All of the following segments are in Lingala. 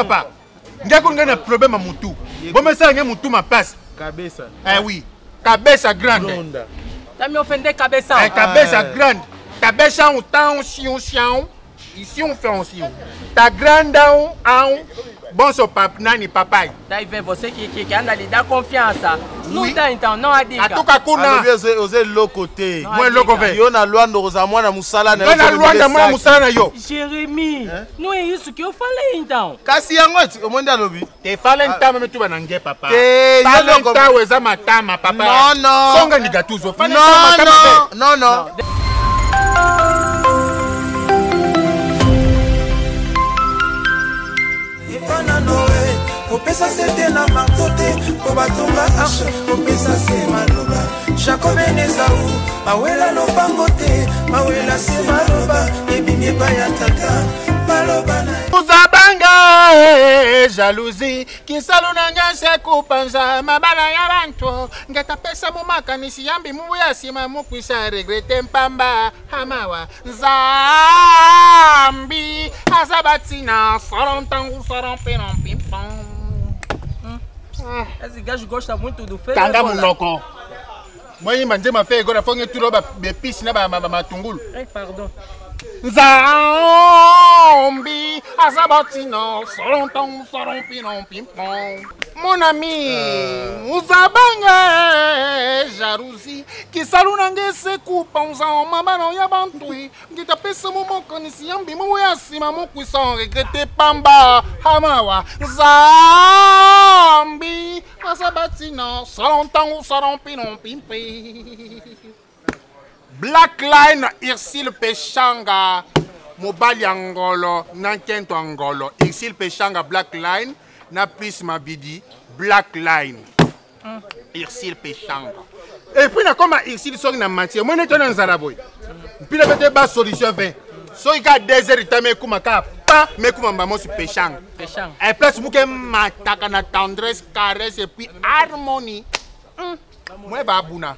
papa, il y a un problème à Moutou. Bon, mais ça, il y a Moutou ma passe. Cabeça. Eh oui, cabeça grande. T'as mis offendé cabeça. Cabeça grande. Cabeça on tend chion. Ici on fait aussi. Ta grande on bon so papa nani papai. T'as vu você qui a da confiance. Nous t'as então não adiga. Atoka kuna. Osé l'autre côté. Moi le côté. Yo na Luanda rosamwa na musala na. Na Luanda mwana musala na yo. Jérémy, não é isso que eu falei então. Kasi yango omonde alobi. Te fala ntama metu banange papa. Te fala ntawe za matama papa. Non non. Songa ni gatuzo. Non. Opesa sete na martote po batonga arche opesa se maloba Jacob Enezaou mawela lobango te mawela se maloba ebimie pa ya tata maloba na uzabanga jalousie kisalo nanga se kupanza mabala ya bantu ngeta pesa mu makanisi yambi mu ya sima mu kwisa regrete mpamba hamawa zambi azabatina sorontangu soromperon pimpom. Esse gajo gosta muito do feio. Tanga munoko. Moi manje ma fe agora fonge tudo ba pisse na ba matungulu. Pardon. Zambi azabatina sorontangu soromperon pimpom. Mon ami, uzabanga jalousie kisaluna ngese kupanza mabano ya bantu ngita pesa mu mokanisi yambi mu ya sima mu kwisa regrete pamba hamawa zambi asabatina salontangu sarompino pimpe Black Line Irsil Peshanga mobali angolo nankento angolo Irsil Peshanga Black Line na plus mabidi Black Line Irsil Peshanga et puis na comme Irsil so na matière moi neto na nzaraboy puis la bete ba solution 20 so ika désert itame kuma ka pa me kuma mbamo su Peshanga et plus muke mataka na tendresse caresse et puis harmonie moi ba buna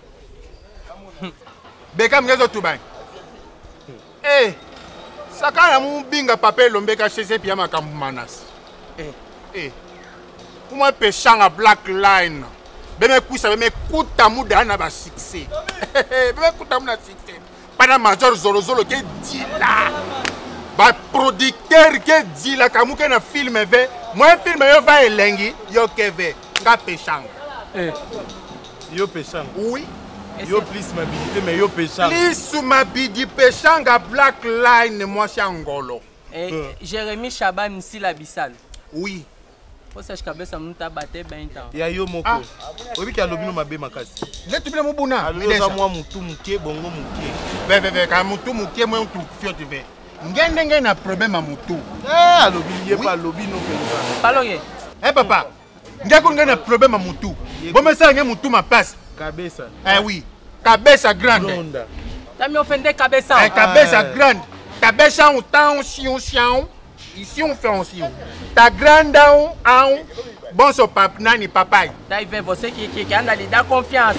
beka mngezo tubai eh sakana mu binga papel lombeka chez pia makambu manas Comment Peshanga Black Line? Beme kuisa beme kuta muda na ba succès. Beme kuta muda succès. Pana major zolo ke dila. Ba producteur ke dila kamuke na film ve. Moi film yo va elengi yo keve. Nga Peshanga. Yo Peshanga. Oui. Yo plus mabilité mais yo Peshanga. Plus mabidi Peshanga Black Line moi c'est Angolo. Jérémy Chaban ici la Bissal. Oui. Você acha que cabeça não tá bater bem então? E aí o moko. Obi que alobino mabe makasi. Je te bina mubuna. Aloza moi mutu muke bongo muke. Ve ka mutu muke moi tu fiote ve. Ngende na problème à mutu. Alobi ye pa lobino penza. Paloye. Papa. Ngeko ngena problème à mutu. Bon mais ça ngé mutu ma passe. Cabeça. Oui. Cabeça grande. T'as mis offendé cabeça. Cabeça grande. Cabeça on tend chion. Ici on fait aussi. Ta grande on bon so papa nani papai. T'as vu você qui a da confiance.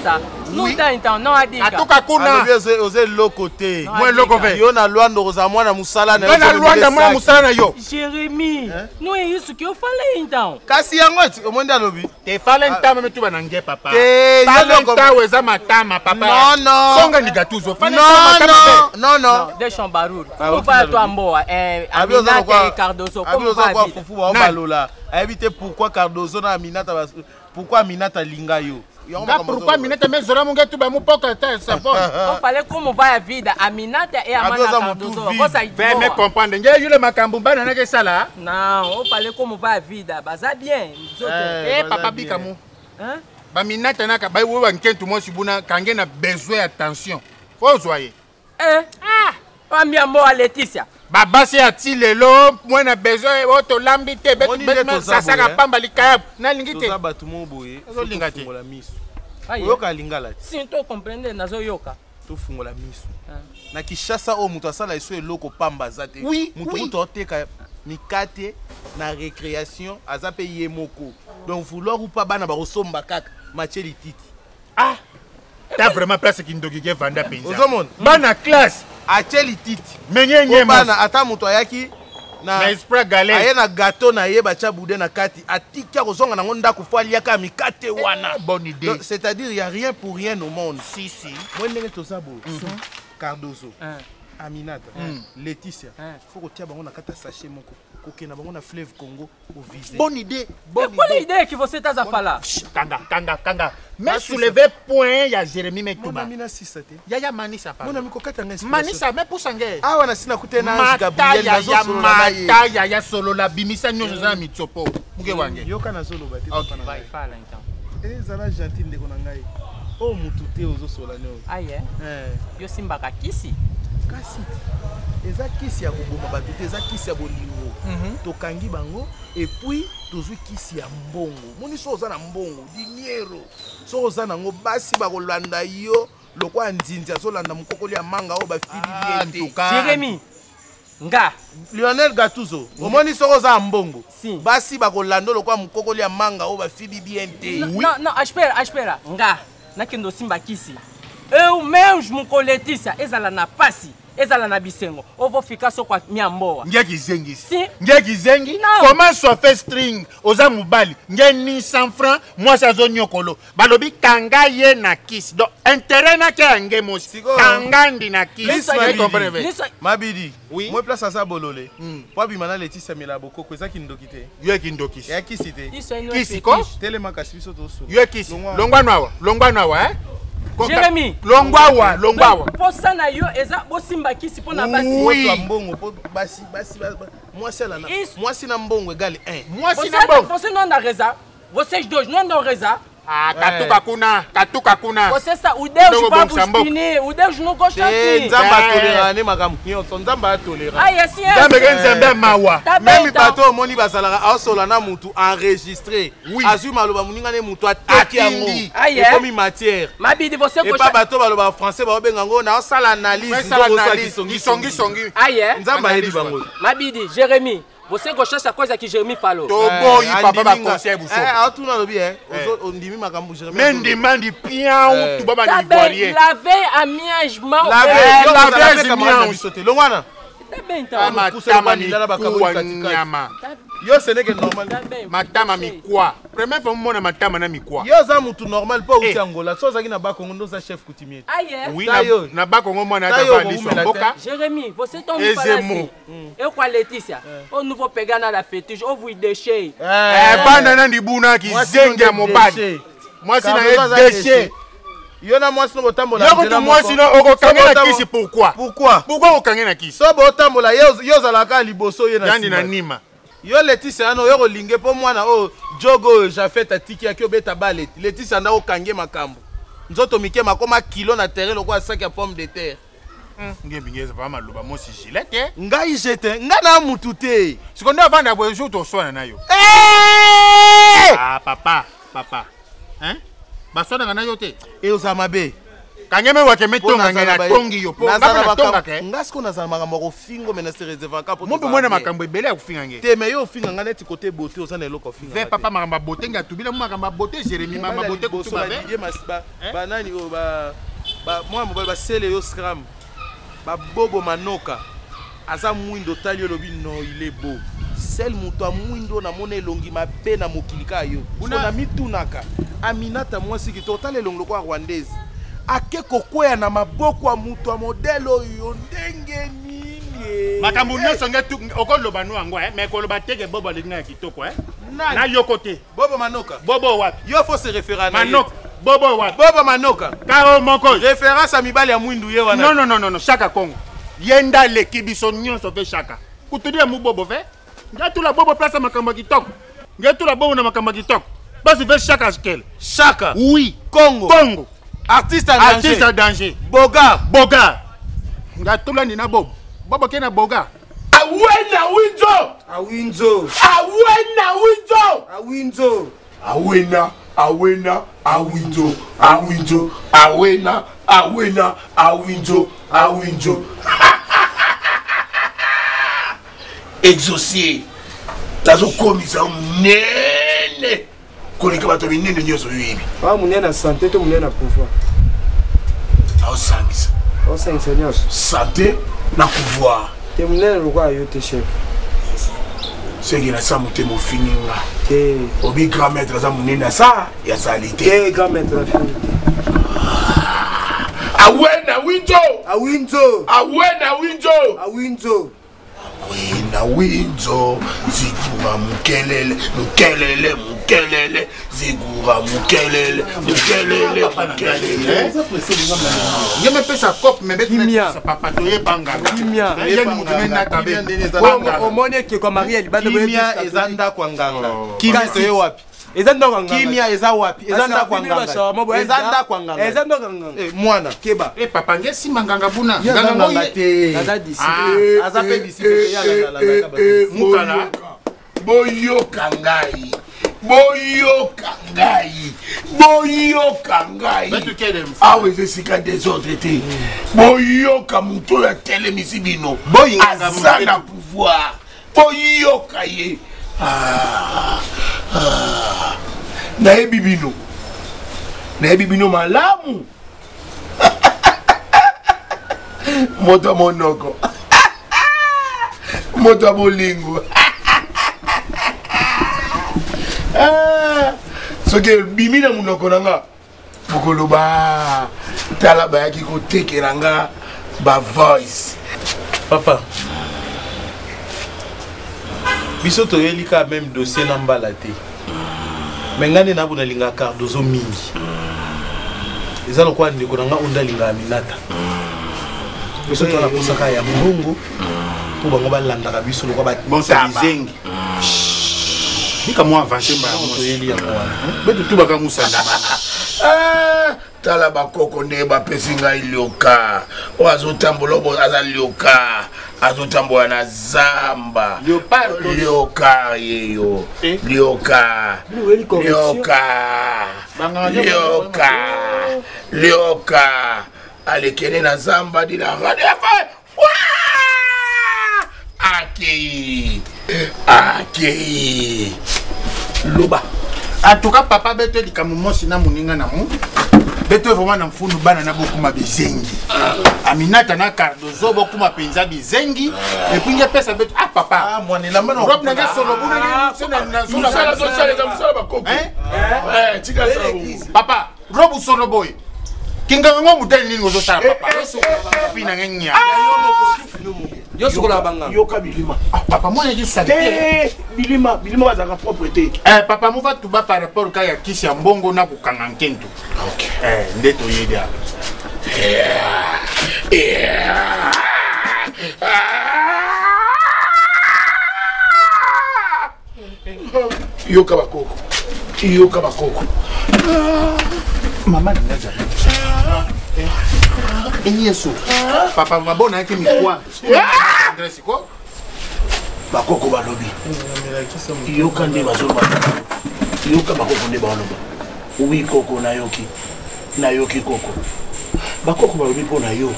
Nous t'as então não adiga. Atoka kuna. Osé l'autre côté. Moi le côté. Yo na Luanda rosamwa na musala na. Na Luanda mwana musala na yo. Jérémy, não é isso que eu falei então. Kasi yango omonde alobi. Te fala ntama metu banange papa. Te fala ntawe za matama papa. Non. Songa ni gatuzo. Non. Deixa barulho. Como vai a tua boa? Aminata e Cardoso. Como vai? Fufu wa balola. Éviter pourquoi Cardoso na Aminata pourquoi Aminata linga yo. Pourquoi Aminata me zora munga tu ba mu poka ta sa fo. Eu falei como vai a vida. Aminata e Amana Cardoso. Você vai me compreender. Nge yule makambu bana na ke sala? Não, eu falei como vai a vida. Baza bien. Papa bika mu. Hein? Ba Aminata na ka ba we wa nkentu mo sibuna kange na besoin attention. Faut zoyer. A minha moa Letícia. Babasi ati lelo moi na besoin oto lambi te betu sasaka pamba likaya na lingite. Toza batu mo boye. Zo lingate. Fungola miso. Oyoka lingala. Si to comprendre nazo yoka. To fungola miso. Na Kishasa o mutu asala iso eloko pamba zate. Oui. Mutu oteka mikate na récréation azape yemoko. Donc vouloir ou pas bana ba osomba kaka macheli titi. T'as vraiment place qui ndogi ke vanda penza. Ozomon. Bana classe acheli titi. Menye nyema. Bana ata mutu ayaki na esprit galé aye na gâteau na ye bacha boudin na kati atikia kozonga nango ndako fo aliaka mikate wana. Bonne idée. C'est-à-dire il y a rien pour rien au monde. Si. Moi ndenge tosabo. Cardozo. Aminata, Laetitia, faut que tu aies un sachet moko. Kokena bango na fleuve Congo au visé. Bonne idée. Quelle idée que você tá fala? Kanga. Mais soulever point ya Jérémy Mekouba. Mon ami na sisate. Yaya Manisa pa. Mon ami kokata ngesi. Manisa mais pour sangue. Ah wana sina kutena Gabriel nazo solo na ye. Mata ya solo la bimisa nyozo za mitsopo. Muke wange. Yoka na solo bate. OK, vai fala então. Zala gentil ndeko na ngai. Oh mutute ozo sola nyo. Ah yeah. Yo simba kakisi. Kasi eza kisi ya koboma bato te eza kisi ya bolingo tokangi bango et puis tozwi kisi ya mbongo moni so oza na mbongo diniero so oza nango basi bakolanda yo lokwa nzinzi azolanda mokokoli ya manga oyo bafili bien te. Jérémy nga Lionel Gattuso omoni so oza mbongo si basi bakolanda lokwa mokokoli ya manga oyo bafili bien te. Non, espera nga nakendo simba kisi eu mesmo com Letícia ezala na pasi ezala na bisengo ovo fika so kwa miamboa ngeki zengi si ngeki zengi comment so fait string oza mubali ngeni 100 francs moi ça zo nyokolo balobi kanga ye na kiss donc intérêt na ke ngemo kanga ndi na kiss Mabidi oui moi place à ça bololé po bimana Laetitia Milaboko ko ezaki ndokite yo ekindokisi ya kisite kisi ko telema kasibiso to so yo kisi longwana wa Jérémy longwawa posa na yo eza bosimba kisi pona basi moto mbongo po basi mwasi na mbongo égale 1 mwasi na mbongo você não anda rezar vocês dois não andam rezar katuka kuna você sa o Deus vai puxini o Deus não gosta assim nzamba tolerane makambo nyonso nzamba tolerane ai assim é nzambe mawa même bato moni bazalaka asola na mutu enregistré azui maloba muninga ne mutu ateki yango ekomi matière Mabidi você gosta pas bato baloba français ba benga ngo na osala analyse songi ai nzamba yedi bango Mabidi Jérémy você gosta dessa coisa que Jérémy falou tobo yi papa ba conseil buso tu na lobi ondimi makambo Jérémy mendimandi pian tu baba l'ivoirien laver a minhas mãos laver as minhas longwana tá bem então matama mikuwa nyama yo ce n'est que normal matama mikwa première fois mona matama na mikwa yo za mutu normal pas uti Angola so za ki na bakongo ndo za chef coutumier oui na bakongo mona ta valiso mboka Jérémy você tão me falando eu com a Letícia o não vou pegar nada fetiche ou vou deixei banda na ndibuna ki zenge ya mobali moi si na déchet yo na mwasi no botambola yo kutu mwasi no okokanga na kisi pourquoi okokanga na kisi so botambola yo zalaka liboso ye na na nima yo Laetitia ano yo kolinge po mwana o jogo Jafet atiki akio beta baleti Laetitia na okange makambo nzoto mike makoma kilo na terrain lokwa sac ya pomme de terre ngebingeza va maloba mosi gilete ngai jete nga na mutu te sikondo avanda bo jour to sona na yo papa hein basona na yo te e osama be kangeme wake metonga ngena tongi yo po ngana tonga ke ngasko na za makambo ko fingo mena se reserve ka po mo mwana makambo ebele ya kufinga nge te me yo finga ngana ti côté beauté osana eloko finga ve papa makambo beauté nga tubila makambo beauté Jérémy makambo beauté ko tuba ve ba nani o ba moi mobile ba sele yo scram ba bobo manoka aza mwindo tali lobi no il est beau sel muto mwindo na mona elongi mabe na mokilika yo na mitunaka Aminata mwasi ki total elongo kwa rwandaise ake kokwea na maboko ya mutu wa modelo yo ndenge nini makambo nyonso ngetu okoloba no yango mais koloba teke bobo linga ya kitoko na yo côté bobo manoka bobo wapi yo faut se référer à manoka bobo wapi bobo manoka karo moko référence à mibali ya mwindu ye wana non chaka Congo yenda le kibiso nyonso fe chaka kutudia mu bobo ve ngatu la bobo place makambo kitoko ngatu la bobo na makambo kitoko basi ve chaka skel chaka oui Congo artiste en danger Boga ngatula nina bobo kena Boga awena winzo exaucé tazo komisa munene koleka bato minene nyoso yibi munene na santé to munene na pouvoir au sangisa nyoso santé na pouvoir te munene lokwa yo te chef Ce qui est là, ça monte mon fini. Obi grand maître, ça monte na ça, il y a salité. Grand maître. Ah ouais, na window. A window. Ah ouais, na window. A window. Oui, na window. Zigura mukelele, mukelele, mukelele. Zigura mukelele, mukelele, mukelele. Je me fais sa cop, mais Kimia. ça papa toye banga. Kimia. Il y a une mouvement na tabe. Au monde qui est comme Marielle, Kimia ezanda kwa nganga. Kimia toye wapi? Ezanda kwa nganga. Kimia eza wapi? Ezanda kwa nganga. Ezanda kwa nganga. Ezanda kwa nganga. Mwana Keba. Eh papa ngesi manganga buna. nganga ngate. Nada d'ici. Aza pe d'ici ya la Mukala. Boyoka ngai. Boyoka ngai. Boyoka ngai. Betu kede mfu. Ah oui, c'est ce qu'a des autres été. Boyoka muto ya telemisi bino. Boyinga Azana pouvoir. Boyoka ye. Naebi bino. Naebi bino malamu. Moto monoko. Moto bolingo. Soki bimi na munoko nanga bokoloba tala bayaki kotekela nga ba voice. Papa biso toyeli ka même dossier na mbala te mais ngani na buna linga Cardozo mingi eza lokwa ndeko nanga onda linga Aminata biso tona posaka ya mbongo po bango balandaka biso lokwa ba Bon ça bizengi. Bika moi avancer ba toyeli ya kwa betu tu baka musanda bana. Tala bakoko nde bapesi ngai lioka o azotambola obo aza lioka azotambola na zamba lioka yeyo lioka lioka alekele na zamba dina radefa akei loba. En tout cas papa betu likamu mosi na muninga na mu. Beto vraiment na mfundu bana na bokuma bizengi. Aminata na Cardozo bokuma penza bizengi. Et puis il pesa beto papa. mwana la mano Rob na solo buna na Musala bakoko. Tika sala. Papa, Rob solo boy. Kinga ngo mudeli nini ngozo sala papa. Pina ngenya. Yo sokola banga. Yoka bilima. Papa moi je savais. Bilima bazaka propreté. Papa mo va tuba par rapport ka ya kisi ya mbongo na kukanga nkento. OK. Ndeto yeda. Yoka bakoko. Yoka bakoko. Mama ndaza. Yesu. Papa mabona yake mikwa. Andresi ko? Bakoko balobi. Yoka nde bazoma. Yoka bakoko nde baloba. Oui koko na yoki. Na yoki koko. Bakoko balobi pona yo.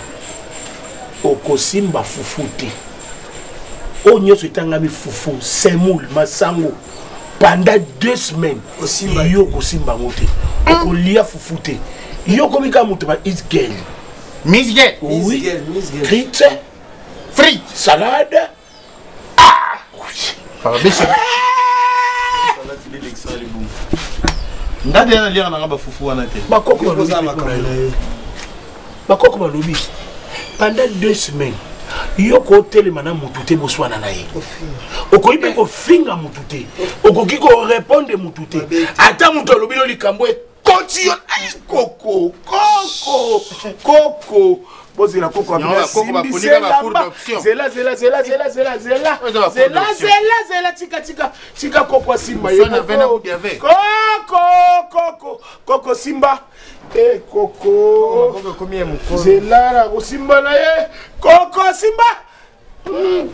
Okosimba fufuti. O nyoso etangami fufu, semoule, masango. Pendant 2 semaines, osimba yo kosimba ngote. Okolia fufuti. Yo komika mutu ba is girl. Miss Girl. Oui. Frites. Frites. Salade. Papa bese. ndade na lira na ngaba fufu wana te Bakoko balobi. Pendant 2 semaines, yo ko telema na mutu te boswana na ye. Okoyipe ko finga mutu te. Okoki ko répondre mutu te. Ata mutu alobi lo likambo continue. Koko. Bozela koko abina simbi tika koko simba koko simba koko zelara kosimba na ye koko simba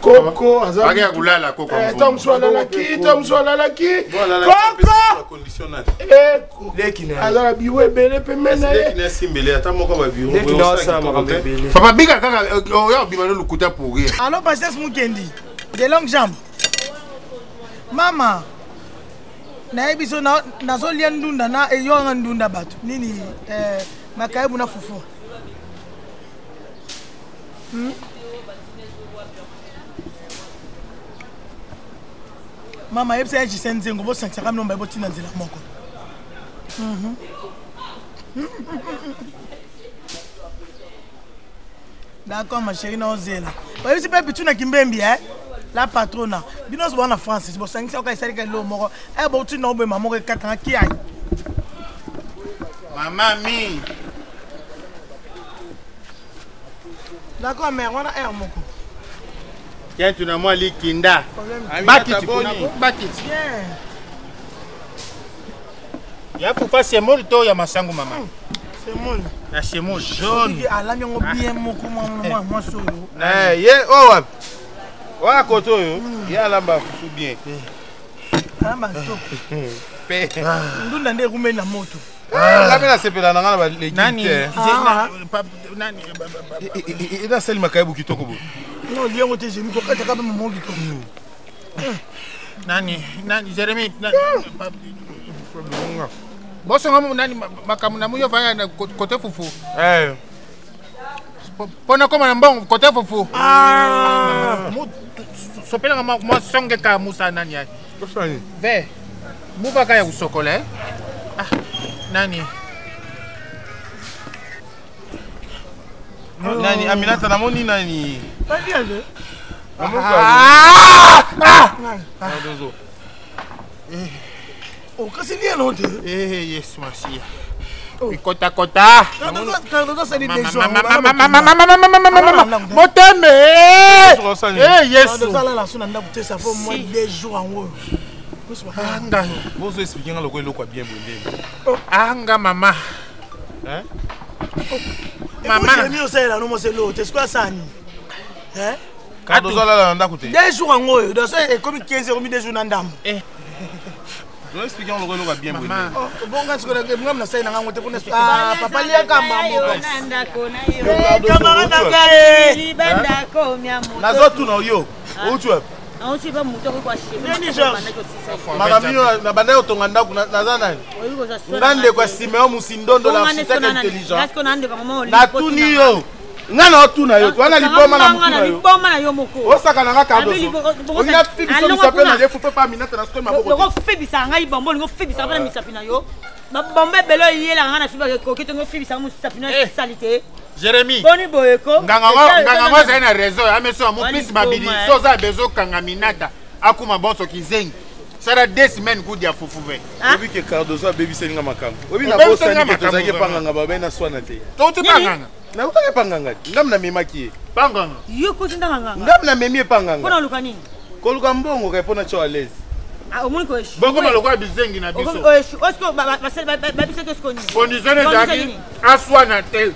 koko Agi ya kulala koko. Tomswala laki koko azala biwe bele pemena ye simbele ata moko ba biwo Papa bika kaka oya bimano lukuta pour rien. Allô, Pasteur Mukendi, de longues jambes. Mama, na ebiso na zo lia ndunda na eyo ndunda batu. Nini makaibu na fufu. Mama, je sais que c'est un zéro, c'est un zéro, non, mais c'est un zéro. D'accord, ma chérie, non, zéro. Je sais pas si tu n'as qu'une belle bien. La patronne, bien sûr, en France, c'est pour ça que c'est que l'homme, elle va tu n'as pas maman qui a qui aille. Maman, mi. D'accord, mais on a un mot. Tiens, tu n'as moi les kinda. Bakiti. Bakiti. Bien. Il y a pour pas c'est mon tour, il y a ma sangu maman. C'est mon. La c'est mon jaune. Ah là, on bien mon comment moi sur. Eh, yeah, oh. Wa koto yo. Ya lamba fufu bien. Ah ma top. Pe. Ndunda nde rume na moto. La mena sepela na ngana ba legite. Nani? Nani? Ina seli makaibu kitoko bo. Non, lié au TG, mi ko kata ka ba mo kitoko. Nani? Jérémy. Boso ngamu nani makamu na muyo fanya na kote fufu. Eh. Pona koma na mbongo kote fufu. Sopela ngama mo songe ka musa nani ya. Kosani. Ve. Muba kaya kusokola. Nani? Nani Aminata namoni nani? Pas bien le. Dozo. Oh, kasi bien non te. Yes, merci. Kota kota. Quand c'est des gens. Moteme. Yes. Ça là la sona ndabuté ça fait moins des jours en haut. Anga. Bozo expliquer ngalo ko eloko bien bonde. Anga mama. Hein? Maman, j'ai mis au sein là, nous c'est l'autre. C'est quoi ça ni? Hein? Quand dozo la ndakuté. Des jours en haut, dans ça est comme 15 euros des jours ndam. Je expliquer ngalo ko eloko bien bonde. Bon gars, ce que nous na ça na ngote pour ah papa lia kamba mo. Nazo tu no yo. Utu. On sait pas mouton quoi chez Madame na banda yo tonga ndaku naza nani? Ngande kwa simeo musindondo la architecte intelligent. Na tuni yo. Ngana otuna yo. Wana liboma na mukuna yo. Liboma na yo moko. Osaka na ngaka doso. Oina fibi so misape na je fupe pa minata na sto maboko. Ngo fibi sa ngai bombo ngo fibi sa bana misape na yo. Ba bombe belo yela ngana fiba ko kito ngo fibi sa musape na salité. Jérémy. Boni boyeko. Nganga za ina réseau, ameso mo plus babili. So za bezo kanga minata. Akuma bonso kizengi. Sara 2 semaines ku dia fufuve. Obi ke Cardozo baby selinga makam. Obi na bosa ni ke tozaki panganga ba bena swana te. To tu panganga. Na utake panganga. Ngam na memaki. Panganga. Yo ko tinda nganga. Ngam na memie panganga. Kona lukani. Ko luka mbongo ka pona cho à l'aise. Ah omoni ko eshi. Bongo maloko bizengi na biso. Eshi, osko ba biso ke skoni. Conditionne zaki aswana tel.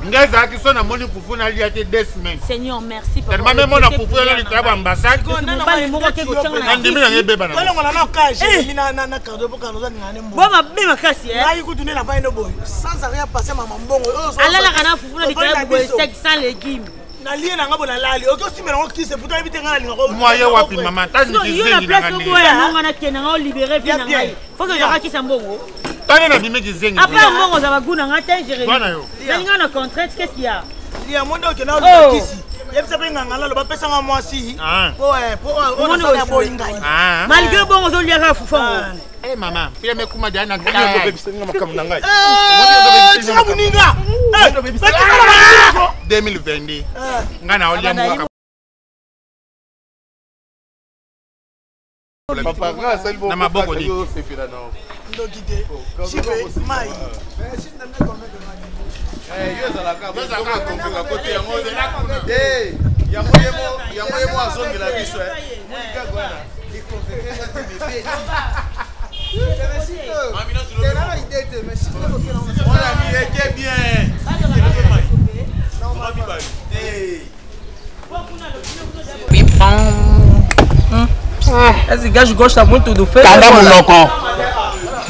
Ngaza ki sona moni kufuna liate 2 semaines. Seigneur, merci papa. Tellement même on a kufuna li traba ambassade. Bali moko ke kochanga na. Ndimi na yebeba na. Wala ngona na kaje na cardo pour Cardozo ngane mbo. Bo ma be makasi eh. Ngai kutune na pa ndo boy. Sans rien passer mama mbongo. Alala kana fufuna di kaya boy sec sans légumes. Na lié na ngabo na lali. Oto simela ngo kise puta ebite ngana linga. Moi ye wapi mama tazi kizengi na ngani. Yo na ngana kena ngo libérer vie na ngai. Faut que jara kisa mbongo. Tane na bimeki zengi. Après mbongo za baguna ngata Jérémy. Bana yo. Zalinga na contrainte, qu'est-ce qu'il y a? Il y a monde qui na lo kisi. Yebisa pe nganga lo ba pesa nga mwasi. On a boy ngai. Malgré bongo zo liaka fufongo. Eh maman, pia mekuma dia na Ko baby selinga makam na ngai. Sika muninga. 2022. Ngana olia mwaka. Papa nga sali bo. Na maboko ni. Ndokite. Chipe mai. Yo za la ka. Yo za ka konfika kote ya ngoze na. Ya moyemo azongi la biso Monika gwana. Ikonfike ngati bibeti. Mamina zulo. Tena idete mais si tu veux on a mis était bien. Non, pas bibali. Esse gajo gosta muito do feio. Tanda muloko.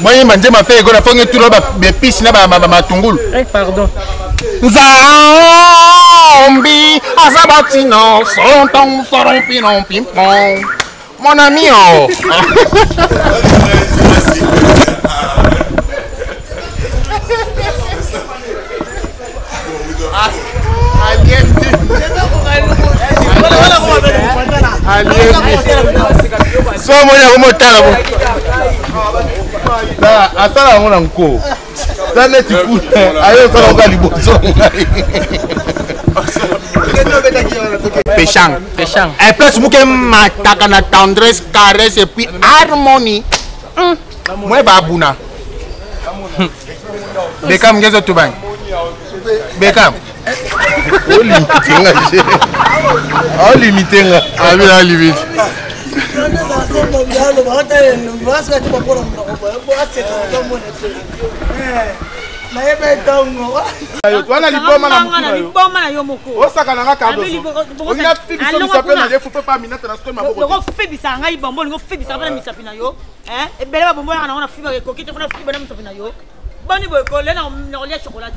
Moi manje mafe ego na fonge tulo ba pisi na ba matungulu. Pardon. Zambi azabatino sonton soron pinon pimpon. Mon ami oh. so moni akomotala bo asala yango na nko ta neti kuna ayo osala oka liboso Péchang. Et plus mouke mataka na tendresse, caresse et puis harmonie. Moi babuna. Bekam ngezo tubang. Bekam. Oh limité nga. Abi la limite. wana liboma na mukuna liboma na yo moko osaka nanga kado olinga fibisa misape na je fupe pa minata na skoy maboko loko fibisa ngai bombo lingo fibisa bana misapi na yo ebele ba bombo na na fiba ko kite fona fiba na misapi na yo bani boy ko le na olia chocolat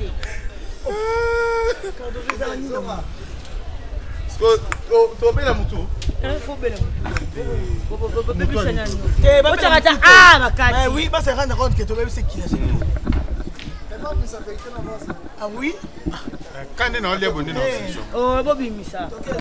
to bela mutu faut bela mutu oui bah c'est rendre compte que toi même c'est qui ah oui Quand on est dans les bonnes, oh Bobby Missa